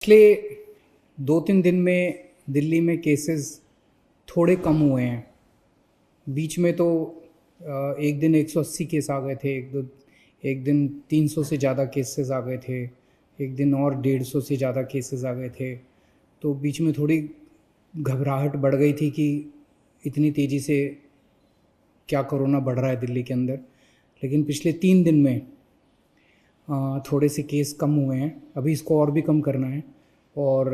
पिछले 2-3 दिन में दिल्ली में केसेस थोड़े कम हुए हैं। बीच में तो एक दिन 180 केस आ गए थे, एक दिन 300 से ज़्यादा केसेस आ गए थे, एक दिन और 150 से ज़्यादा केसेस आ गए थे। तो बीच में थोड़ी घबराहट बढ़ गई थी कि इतनी तेज़ी से क्या कोरोना बढ़ रहा है दिल्ली के अंदर। लेकिन पिछले 3 दिन में थोड़े से केस कम हुए हैं। अभी इसको और भी कम करना है और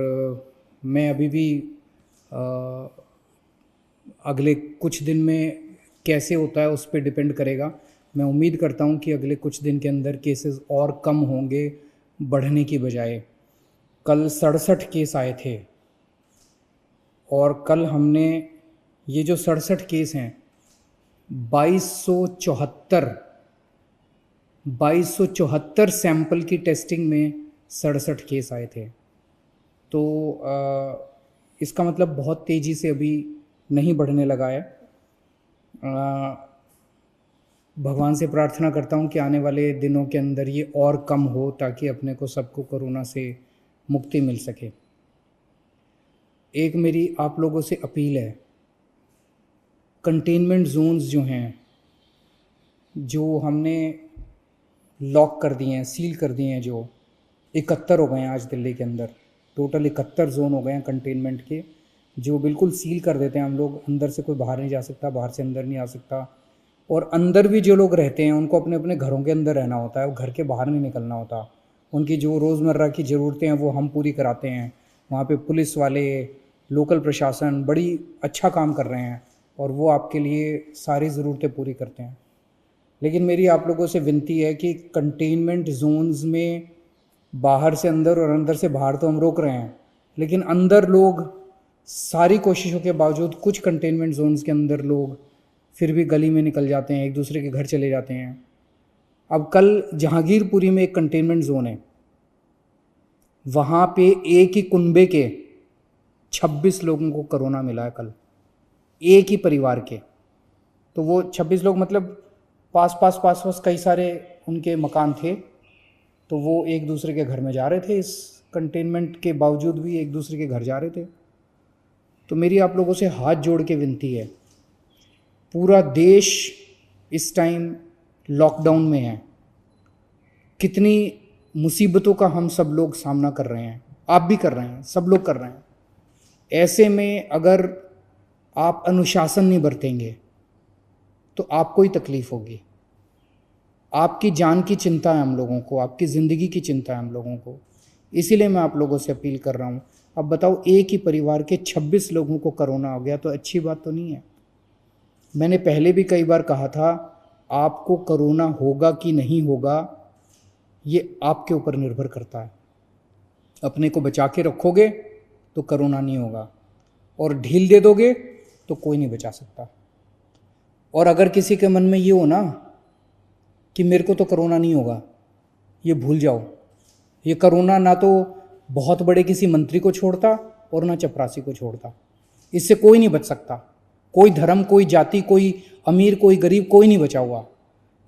मैं अभी भी अगले कुछ दिन में कैसे होता है उस पर डिपेंड करेगा। मैं उम्मीद करता हूँ कि अगले कुछ दिन के अंदर केसेस और कम होंगे बढ़ने की बजाय। कल 67 केस आए थे और कल हमने ये जो 67 केस हैं 2274 सैंपल की टेस्टिंग में 67 केस आए थे। तो इसका मतलब बहुत तेज़ी से अभी नहीं बढ़ने लगा है। भगवान से प्रार्थना करता हूँ कि आने वाले दिनों के अंदर ये और कम हो ताकि अपने को सबको कोरोना से मुक्ति मिल सके। एक मेरी आप लोगों से अपील है, कंटेनमेंट जोन्स जो हैं, जो हमने लॉक कर दिए हैं, सील कर दिए हैं, जो 71 हो गए हैं आज दिल्ली के अंदर, टोटल 71 जोन हो गए हैं कंटेनमेंट के, जो बिल्कुल सील कर देते हैं हम लोग। अंदर से कोई बाहर नहीं जा सकता, बाहर से अंदर नहीं आ सकता। और अंदर भी जो लोग रहते हैं उनको अपने अपने घरों के अंदर रहना होता है, घर के बाहर नहीं निकलना होता। उनकी जो रोज़मर्रा की ज़रूरतें हैं वो हम पूरी कराते हैं। वहाँ पे पुलिस वाले, लोकल प्रशासन बड़ी अच्छा काम कर रहे हैं और वो आपके लिए सारी ज़रूरतें पूरी करते हैं। लेकिन मेरी आप लोगों से विनती है कि कंटेनमेंट जोन्स में बाहर से अंदर और अंदर से बाहर तो हम रोक रहे हैं, लेकिन अंदर लोग सारी कोशिशों के बावजूद कुछ कंटेनमेंट जोन्स के अंदर लोग फिर भी गली में निकल जाते हैं, एक दूसरे के घर चले जाते हैं। अब कल जहांगीरपुरी में एक कंटेनमेंट जोन है, वहाँ पे एक ही कुनबे के 26 लोगों को कोरोना मिला है कल, एक ही परिवार के। तो वो 26 लोग मतलब पास पास कई सारे उनके मकान थे, तो वो एक दूसरे के घर में जा रहे थे, इस कंटेनमेंट के बावजूद भी एक दूसरे के घर जा रहे थे। तो मेरी आप लोगों से हाथ जोड़ के विनती है, पूरा देश इस टाइम लॉकडाउन में है। कितनी मुसीबतों का हम सब लोग सामना कर रहे हैं, आप भी कर रहे हैं, सब लोग कर रहे हैं। ऐसे में अगर आप अनुशासन नहीं बरतेंगे तो आपको ही तकलीफ होगी। आपकी जान की चिंता है हम लोगों को, आपकी ज़िंदगी की चिंता है हम लोगों को। इसीलिए मैं आप लोगों से अपील कर रहा हूँ। अब बताओ, एक ही परिवार के 26 लोगों को कोरोना हो गया तो अच्छी बात तो नहीं है। मैंने पहले भी कई बार कहा था, आपको कोरोना होगा कि नहीं होगा ये आपके ऊपर निर्भर करता है। अपने को बचा के रखोगे तो कोरोना नहीं होगा, और ढील दे दोगे तो कोई नहीं बचा सकता। और अगर किसी के मन में ये हो ना कि मेरे को तो कोरोना नहीं होगा, ये भूल जाओ। ये कोरोना ना तो बहुत बड़े किसी मंत्री को छोड़ता और ना चपरासी को छोड़ता। इससे कोई नहीं बच सकता, कोई धर्म, कोई जाति, कोई अमीर, कोई गरीब, कोई नहीं बचा हुआ।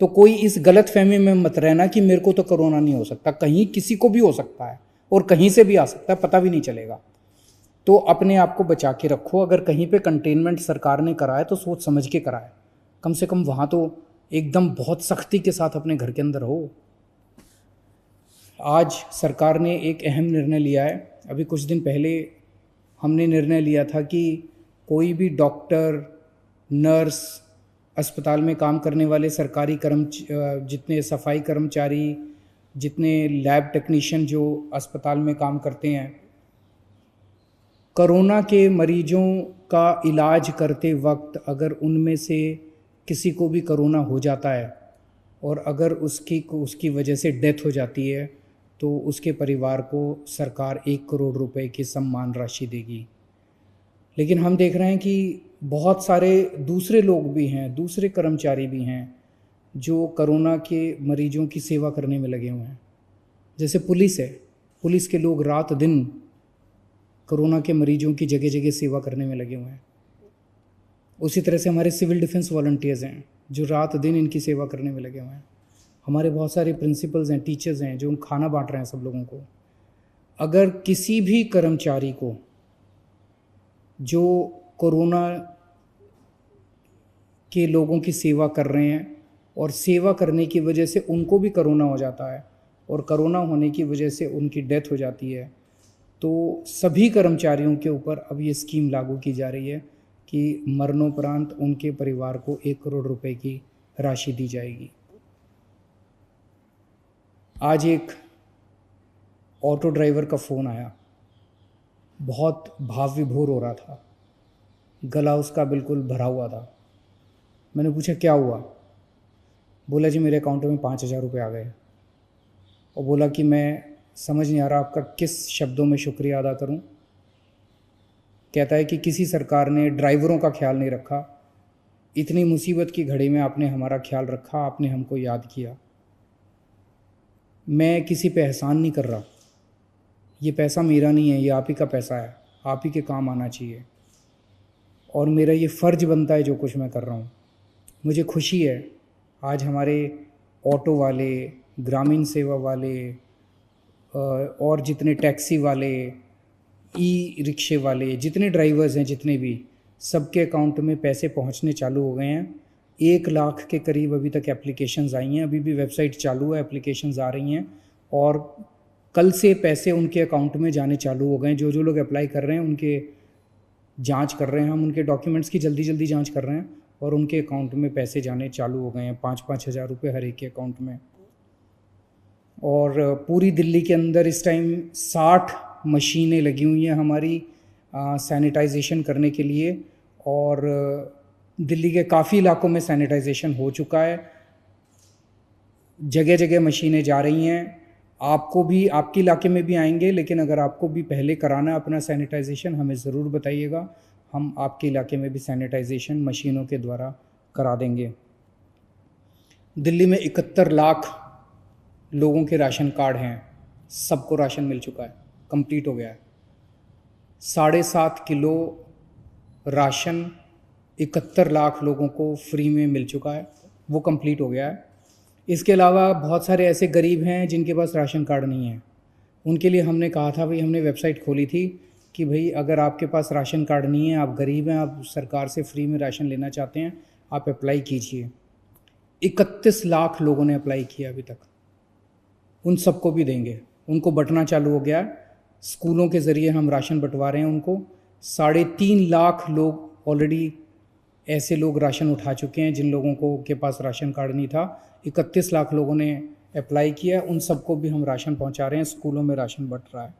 तो कोई इस गलत फहमी में मत रहना कि मेरे को तो कोरोना नहीं हो सकता। कहीं किसी को भी हो सकता है और कहीं से भी आ सकता है, पता भी नहीं चलेगा। तो अपने आप को बचा के रखो। अगर कहीं पे कंटेनमेंट सरकार ने कराया तो सोच समझ के कराए, कम से कम वहाँ तो एकदम बहुत सख्ती के साथ अपने घर के अंदर हो। आज सरकार ने एक अहम निर्णय लिया है। अभी कुछ दिन पहले हमने निर्णय लिया था कि कोई भी डॉक्टर, नर्स, अस्पताल में काम करने वाले सरकारी जितने सफाई कर्मचारी, जितने लैब टेक्नीशियन जो अस्पताल में काम करते हैं, कोरोना के मरीजों का इलाज करते वक्त अगर उनमें से किसी को भी कोरोना हो जाता है और अगर उसकी वजह से डेथ हो जाती है तो उसके परिवार को सरकार 1 करोड़ रुपए की सम्मान राशि देगी। लेकिन हम देख रहे हैं कि बहुत सारे दूसरे लोग भी हैं, दूसरे कर्मचारी भी हैं जो कोरोना के मरीजों की सेवा करने में लगे हुए हैं। जैसे पुलिस है, पुलिस के लोग रात दिन कोरोना के मरीजों की जगह जगह सेवा करने में लगे हुए हैं। उसी तरह से हमारे सिविल डिफेंस वॉलंटियर्स हैं जो रात दिन इनकी सेवा करने में लगे हुए हैं। हमारे बहुत सारे प्रिंसिपल्स हैं, टीचर्स हैं जो खाना बांट रहे हैं सब लोगों को। अगर किसी भी कर्मचारी को जो कोरोना के लोगों की सेवा कर रहे हैं और सेवा करने की वजह से उनको भी कोरोना हो जाता है और कोरोना होने की वजह से उनकी डेथ हो जाती है, तो सभी कर्मचारियों के ऊपर अब ये स्कीम लागू की जा रही है कि मरणोपरांत उनके परिवार को 1 करोड़ रुपए की राशि दी जाएगी। आज एक ऑटो ड्राइवर का फ़ोन आया, बहुत भाव विभोर हो रहा था, गला उसका बिल्कुल भरा हुआ था। मैंने पूछा क्या हुआ? बोला जी मेरे अकाउंट में 5,000 रुपये आ गए। और बोला कि मैं समझ नहीं आ रहा आपका किस शब्दों में शुक्रिया अदा करूं। कहता है कि किसी सरकार ने ड्राइवरों का ख्याल नहीं रखा, इतनी मुसीबत की घड़ी में आपने हमारा ख्याल रखा, आपने हमको याद किया। मैं किसी पे एहसान नहीं कर रहा, ये पैसा मेरा नहीं है, ये आप ही का पैसा है, आप ही के काम आना चाहिए और मेरा ये फ़र्ज़ बनता है जो कुछ मैं कर रहा हूँ। मुझे खुशी है आज हमारे ऑटो वाले, ग्रामीण सेवा वाले और जितने टैक्सी वाले, ई रिक्शे वाले, जितने ड्राइवर्स हैं, जितने भी, सबके अकाउंट में पैसे पहुंचने चालू हो गए हैं। 1 लाख के करीब अभी तक एप्लीकेशंस आई हैं, अभी भी वेबसाइट चालू है, एप्लीकेशंस आ रही हैं और कल से पैसे उनके अकाउंट में जाने चालू हो गए हैं। जो जो लोग अप्लाई कर रहे हैं उनके जांच कर रहे हैं, हम उनके डॉक्यूमेंट्स की जल्दी जल्दी जांच कर रहे हैं और उनके अकाउंट में पैसे जाने चालू हो गए हैं, 5-5 हज़ार रुपये हर एक के अकाउंट में। और पूरी दिल्ली के अंदर इस टाइम 60 मशीनें लगी हुई हैं हमारी सैनिटाइजेशन करने के लिए और दिल्ली के काफ़ी इलाकों में सैनिटाइजेशन हो चुका है। जगह जगह मशीनें जा रही हैं, आपको भी, आपके इलाके में भी आएंगे, लेकिन अगर आपको भी पहले कराना है अपना सैनिटाइजेशन हमें ज़रूर बताइएगा, हम आपके इलाके में भी सैनिटाइजेशन मशीनों के द्वारा करा देंगे। दिल्ली में 71 लाख लोगों के राशन कार्ड हैं, सबको राशन मिल चुका है, कंप्लीट हो गया है। 7.5 किलो राशन 71 लाख लोगों को फ्री में मिल चुका है, वो कंप्लीट हो गया है। इसके अलावा बहुत सारे ऐसे गरीब हैं जिनके पास राशन कार्ड नहीं है, उनके लिए हमने कहा था भाई, हमने वेबसाइट खोली थी कि भाई अगर आपके पास राशन कार्ड नहीं है, आप गरीब हैं, आप सरकार से फ्री में राशन लेना चाहते हैं, आप अप्लाई कीजिए। 31 लाख लोगों ने अप्लाई किया अभी तक, उन सबको भी देंगे। उनको बंटना चालू हो गया है, स्कूलों के ज़रिए हम राशन बंटवा रहे हैं उनको। 3.5 लाख लोग ऑलरेडी ऐसे लोग राशन उठा चुके हैं जिन लोगों को के पास राशन कार्ड नहीं था। 31 लाख लोगों ने अप्लाई किया, उन सबको भी हम राशन पहुंचा रहे हैं, स्कूलों में राशन बंट रहा है।